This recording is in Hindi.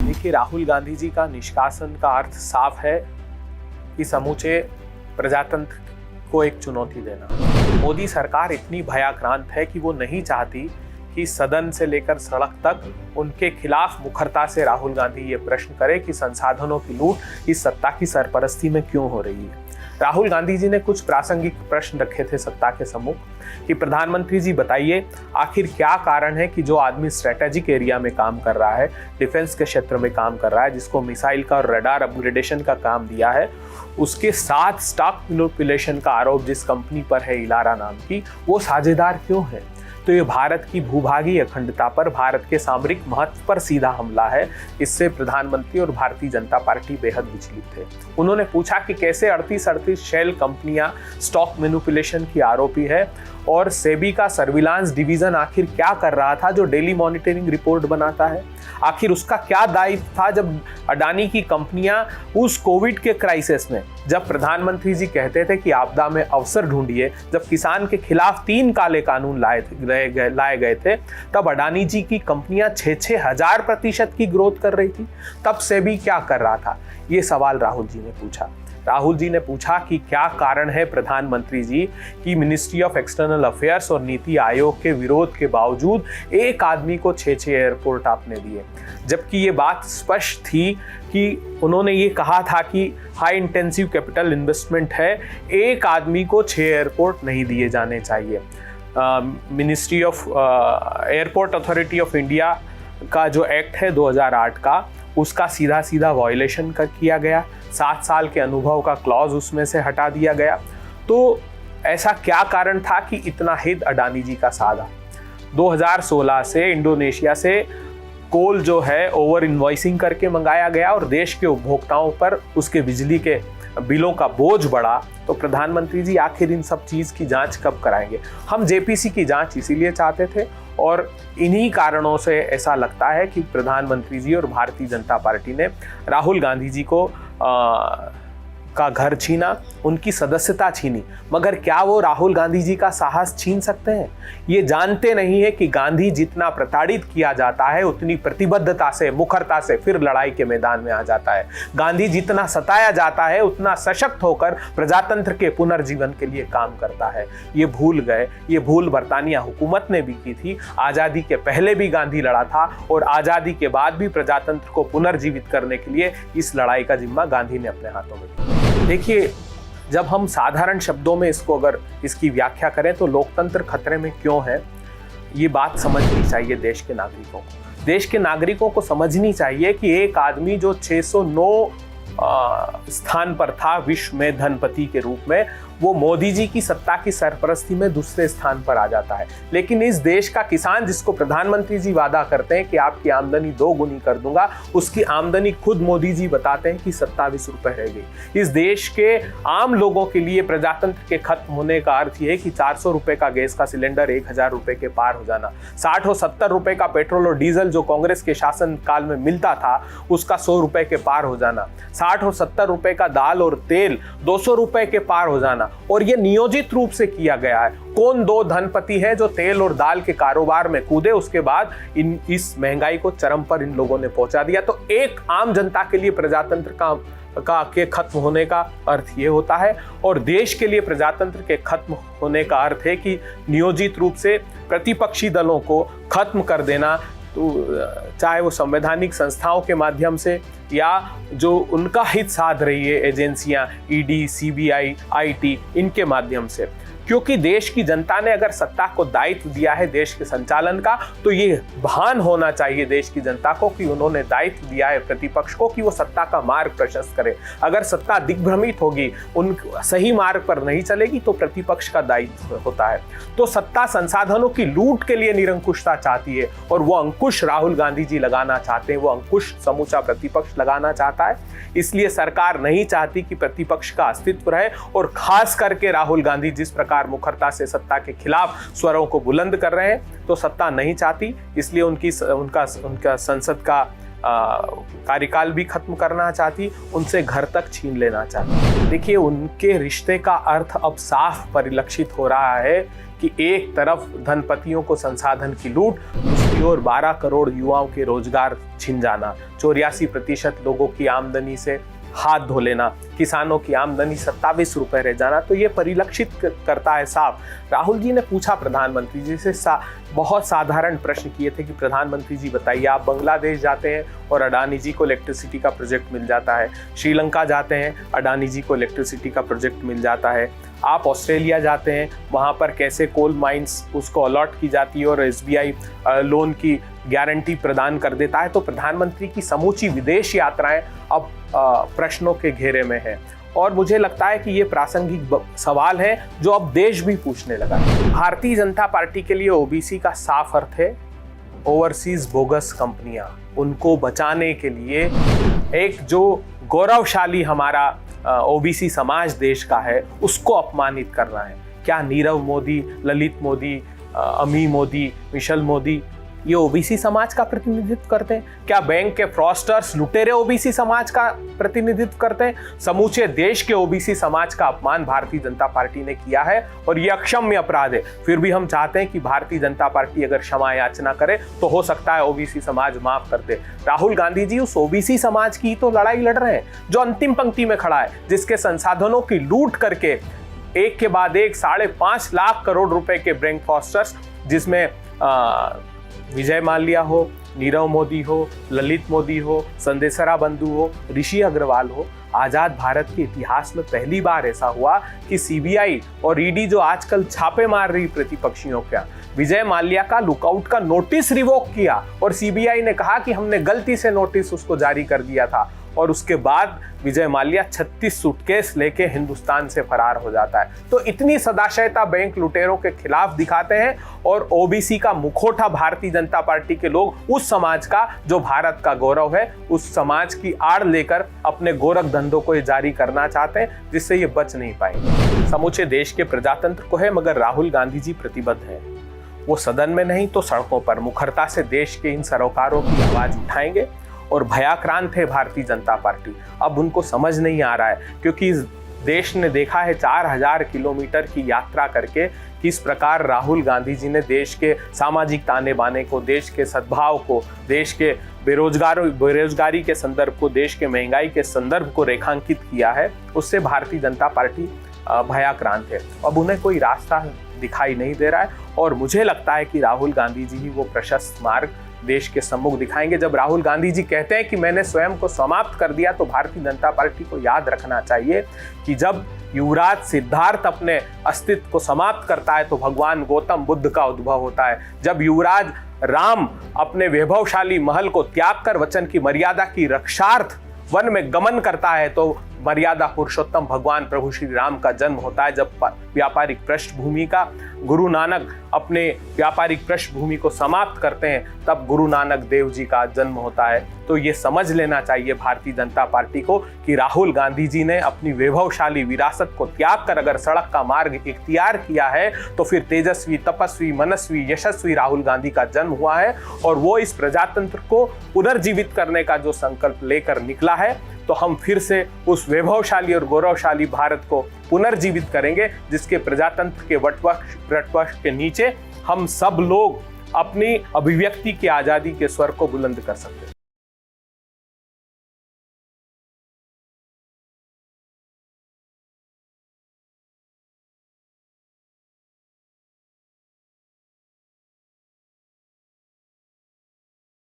देखिए, राहुल गांधी जी का निष्कासन का अर्थ साफ है कि समूचे प्रजातंत्र को एक चुनौती देना। मोदी सरकार इतनी भयाक्रांत है कि वो नहीं चाहती कि सदन से लेकर सड़क तक उनके खिलाफ मुखरता से राहुल गांधी ये प्रश्न करे कि संसाधनों की लूट इस सत्ता की सरपरस्ती में क्यों हो रही है। राहुल गांधी जी ने कुछ प्रासंगिक प्रश्न रखे थे सत्ता के सम्मुख कि प्रधानमंत्री जी बताइए, आखिर क्या कारण है कि जो आदमी स्ट्रेटेजिक एरिया में काम कर रहा है, डिफेंस के क्षेत्र में काम कर रहा है, जिसको मिसाइल का और रडार अपग्रेडेशन का काम दिया है, उसके साथ स्टॉक मैनिपुलेशन का आरोप जिस कंपनी पर है इलारा नाम की, वो साझेदार क्यों है। तो ये भारत की भूभागीय अखंडता पर, भारत के सामरिक महत्व पर सीधा हमला है। इससे प्रधानमंत्री और भारतीय जनता पार्टी बेहद विचलित थे। उन्होंने पूछा कि कैसे 38 शेल कंपनियां स्टॉक मैनिपुलेशन की आरोपी है और सेबी का सर्विलांस डिवीजन आखिर क्या कर रहा था जो डेली मॉनिटरिंग रिपोर्ट बनाता है। आखिर उसका क्या दायित्व था जब अडानी की कंपनियां उस कोविड के क्राइसिस में, जब प्रधानमंत्री जी कहते थे कि आपदा में अवसर ढूंढिए, जब किसान के खिलाफ 3 काले कानून लाए गए थे, तब अडानी जी की कंपनियां 6,000% की ग्रोथ कर रही थी। तब सेबी क्या कर रहा था, ये सवाल राहुल जी ने पूछा। राहुल जी ने पूछा कि क्या कारण है प्रधानमंत्री जी की मिनिस्ट्री ऑफ एक्सटर्नल अफेयर्स और नीति आयोग के विरोध के बावजूद एक आदमी को 6 एयरपोर्ट आपने दिए, जबकि ये बात स्पष्ट थी कि उन्होंने ये कहा था कि हाई इंटेंसिव कैपिटल इन्वेस्टमेंट है, एक आदमी को 6 एयरपोर्ट नहीं दिए जाने चाहिए। Ministry of airport authority of India का जो एक्ट है 2008 का, उसका सीधा वायलेशन किया गया। 7 साल के अनुभव का क्लॉज उसमें से हटा दिया गया। तो ऐसा क्या कारण था कि इतना हित अडानी जी का साधा। 2016 से इंडोनेशिया से कोल जो है ओवर इन्वॉइसिंग करके मंगाया गया और देश के उपभोक्ताओं पर उसके बिजली के बिलों का बोझ बढ़ा। तो प्रधानमंत्री जी आखिर इन सब चीज़ की जांच कब कराएंगे। हम जेपीसी की जांच इसीलिए चाहते थे और इन्हीं कारणों से ऐसा लगता है कि प्रधानमंत्री जी और भारतीय जनता पार्टी ने राहुल गांधी जी को का घर छीना, उनकी सदस्यता छीनी। मगर क्या वो राहुल गांधी जी का साहस छीन सकते हैं। ये जानते नहीं है कि गांधी जितना प्रताड़ित किया जाता है उतनी प्रतिबद्धता से, मुखरता से फिर लड़ाई के मैदान में आ जाता है। गांधी जितना सताया जाता है उतना सशक्त होकर प्रजातंत्र के पुनर्जीवन के लिए काम करता है। ये भूल गए। ये भूल बरतानिया हुकूमत ने भी की थी। आज़ादी के पहले भी गांधी लड़ा था और आज़ादी के बाद भी प्रजातंत्र को पुनर्जीवित करने के लिए इस लड़ाई का जिम्मा गांधी ने अपने हाथों में लिया। देखिए, जब हम साधारण शब्दों में अगर इसकी व्याख्या करें तो लोकतंत्र खतरे में क्यों है, ये बात समझनी चाहिए देश के नागरिकों को। देश के नागरिकों को समझनी चाहिए कि एक आदमी जो 609 स्थान पर था विश्व में धनपति के रूप में, वो मोदी जी की सत्ता की सरपरस्ती में दूसरे स्थान पर आ जाता है। लेकिन इस देश का किसान, जिसको प्रधानमंत्री जी वादा करते हैं कि आपकी आमदनी 2 गुनी कर दूंगा, उसकी आमदनी खुद मोदी जी बताते हैं कि 27 रुपए रह गई। इस देश के आम लोगों के लिए प्रजातंत्र के खत्म होने का अर्थ यह है कि 400 रुपए का गैस का सिलेंडर 1000 रुपए के पार हो जाना, 60 और 70 रुपए का पेट्रोल और डीजल जो कांग्रेस के शासन काल में मिलता था उसका 100 रुपए के पार हो जाना, 60 और 70 रुपए का दाल और तेल 200 रुपए के पार हो जाना। और ये नियोजित रूप से किया गया है। कौन 2 धनपति है जो तेल और दाल के कारोबार में कूदे, उसके बाद इस महंगाई को चरम पर इन लोगों ने पहुंचा दिया। तो एक आम जनता के लिए प्रजातंत्र के खत्म होने का अर्थ ये होता है और देश के लिए प्रजातंत्र के खत्म होने का अर्थ है कि नियोजित रूप से प्रतिपक्षी दलों को खत्म कर देना, तो चाहे वो संवैधानिक संस्थाओं के माध्यम से या जो उनका हित साध रही है एजेंसियां, ईडी, सीबीआई, आईटी, इनके माध्यम से। क्योंकि देश की जनता ने अगर सत्ता को दायित्व दिया है देश के संचालन का, तो ये भान होना चाहिए देश की जनता को कि उन्होंने दायित्व दिया है प्रतिपक्ष को कि वो सत्ता का मार्ग प्रशस्त करे। अगर सत्ता दिग्भ्रमित होगी, उन सही मार्ग पर नहीं चलेगी, तो प्रतिपक्ष का दायित्व होता है। तो सत्ता संसाधनों की लूट के लिए निरंकुशता चाहती है और वो अंकुश राहुल गांधी जी लगाना चाहते हैं, वो अंकुश समूचा प्रतिपक्ष लगाना चाहता है। इसलिए सरकार नहीं चाहती कि प्रतिपक्ष का अस्तित्व रहे और खास करके राहुल गांधी जिस प्रकार मुखरता से सत्ता के खिलाफ स्वरों को बुलंद कर रहे हैं, तो सत्ता नहीं चाहती। इसलिए उनका संसद का कार्यकाल भी खत्म करना चाहती, उनसे घर तक छीन लेना चाहती। देखिए, उनके रिश्ते का अर्थ अब साफ परिलक्षित हो रहा है कि एक तरफ धनपतियों को संसाधन की लूट, दूसरी दूसरी ओर 12 करोड़ युवाओं के रोजगार छिन जाना, 84% लोगों की आमदनी से हाथ धो लेना, किसानों की आमदनी 27 रुपए रह जाना, तो ये परिलक्षित करता है साफ। राहुल जी ने पूछा प्रधानमंत्री जी से बहुत साधारण प्रश्न किए थे कि प्रधानमंत्री जी बताइए, आप बांग्लादेश जाते हैं और अडानी जी को इलेक्ट्रिसिटी का प्रोजेक्ट मिल जाता है, श्रीलंका जाते हैं अडानी जी को इलेक्ट्रिसिटी का प्रोजेक्ट मिल जाता है, आप ऑस्ट्रेलिया जाते हैं वहाँ पर कैसे कोल माइंस उसको अलॉट की जाती है और SBI लोन की गारंटी प्रदान कर देता है। तो प्रधानमंत्री की समूची विदेश यात्राएं अब प्रश्नों के घेरे में है और मुझे लगता है कि ये प्रासंगिक सवाल है जो अब देश भी पूछने लगा। भारतीय जनता पार्टी के लिए OBC का साफ अर्थ है ओवरसीज बोगस कंपनियां, उनको बचाने के लिए एक जो गौरवशाली हमारा OBC समाज देश का है उसको अपमानित करना है। क्या नीरव मोदी, ललित मोदी, अमी मोदी, मिशेल मोदी ये OBC समाज का प्रतिनिधित्व करते हैं? क्या बैंक के फ्रॉस्टर्स, लुटेरे OBC समाज का प्रतिनिधित्व करते हैं? समूचे देश के OBC समाज का अपमान भारतीय जनता पार्टी ने किया है और ये अक्षम्य अपराध है। फिर भी हम चाहते हैं कि भारतीय जनता पार्टी अगर क्षमा याचना करे तो हो सकता है OBC समाज माफ कर दे। राहुल गांधी जी उस OBC समाज की तो लड़ाई लड़ रहे हैं जो अंतिम पंक्ति में खड़ा है, जिसके संसाधनों की लूट करके एक के बाद एक 5.5 लाख करोड़ रुपए के बैंक फ्रॉस्टर्स, जिसमें विजय माल्या हो, नीरव मोदी हो, ललित मोदी हो, संदेशरा बंधु हो, ऋषि अग्रवाल हो, आजाद भारत के इतिहास में पहली बार ऐसा हुआ कि CBI और ED जो आजकल छापे मार रही प्रतिपक्षियों का, विजय माल्या का लुकआउट का नोटिस रिवोक किया और CBI ने कहा कि हमने गलती से नोटिस उसको जारी कर दिया था और उसके बाद विजय माल्या 36 सूटकेस लेके हिंदुस्तान से फरार हो जाता है। तो इतनी सदाशयता बैंक लुटेरों के खिलाफ दिखाते हैं और OBC का मुखौटा भारतीय जनता पार्टी के लोग उस समाज का जो भारत का गौरव है, उस समाज की आड़ लेकर अपने गोरख धंधों को ये जारी करना चाहते हैं, जिससे ये बच नहीं पाएंगे। समूचे देश के प्रजातंत्र को है, मगर राहुल गांधी जी प्रतिबद्ध हैं। वो सदन में नहीं तो सड़कों पर मुखरता से देश के इन सरोकारों की आवाज उठाएंगे और भयाक्रांत है भारतीय जनता पार्टी। अब उनको समझ नहीं आ रहा है, क्योंकि देश ने देखा है 4000 किलोमीटर की यात्रा करके किस प्रकार राहुल गांधी जी ने देश के सामाजिक ताने बाने को, देश के सद्भाव को, देश के बेरोजगारी के संदर्भ को, देश के महंगाई के संदर्भ को रेखांकित किया है। उससे भारतीय जनता पार्टी भयाक्रांत है। अब उन्हें कोई रास्ता दिखाई नहीं दे रहा है और मुझे लगता है कि राहुल गांधी जी ही वो प्रशस्त मार्ग देश के सम्मुख दिखाएंगे। जब राहुल गांधी जी कहते हैं कि मैंने स्वयं को समाप्त कर दिया, तो भारतीय जनता पार्टी को याद रखना चाहिए कि जब युवराज सिद्धार्थ अपने अस्तित्व को समाप्त करता है तो भगवान गौतम बुद्ध का उद्भव होता है। जब युवराज राम अपने वैभवशाली महल को त्याग कर वचन की मर्यादा की रक्षार्थ वन में गमन करता है तो मर्यादा पुरुषोत्तम भगवान प्रभु श्री राम का जन्म होता है। जब व्यापारिक पृष्ठभूमि का गुरु नानक अपने व्यापारिक पृष्ठभूमि को समाप्त करते हैं, तब गुरु नानक देव जी का जन्म होता है। तो ये समझ लेना चाहिए भारतीय जनता पार्टी को कि राहुल गांधी जी ने अपनी वैभवशाली विरासत को त्याग कर अगर सड़क का मार्ग इख्तियार किया है, तो फिर तेजस्वी, तपस्वी, मनस्वी, यशस्वी राहुल गांधी का जन्म हुआ है और वो इस प्रजातंत्र को पुनर्जीवित करने का जो संकल्प लेकर निकला है, तो हम फिर से उस वैभवशाली और गौरवशाली भारत को पुनर्जीवित करेंगे, जिसके प्रजातंत्र के वटवृक्ष के नीचे हम सब लोग अपनी अभिव्यक्ति की आजादी के स्वर को बुलंद कर सकते हैं।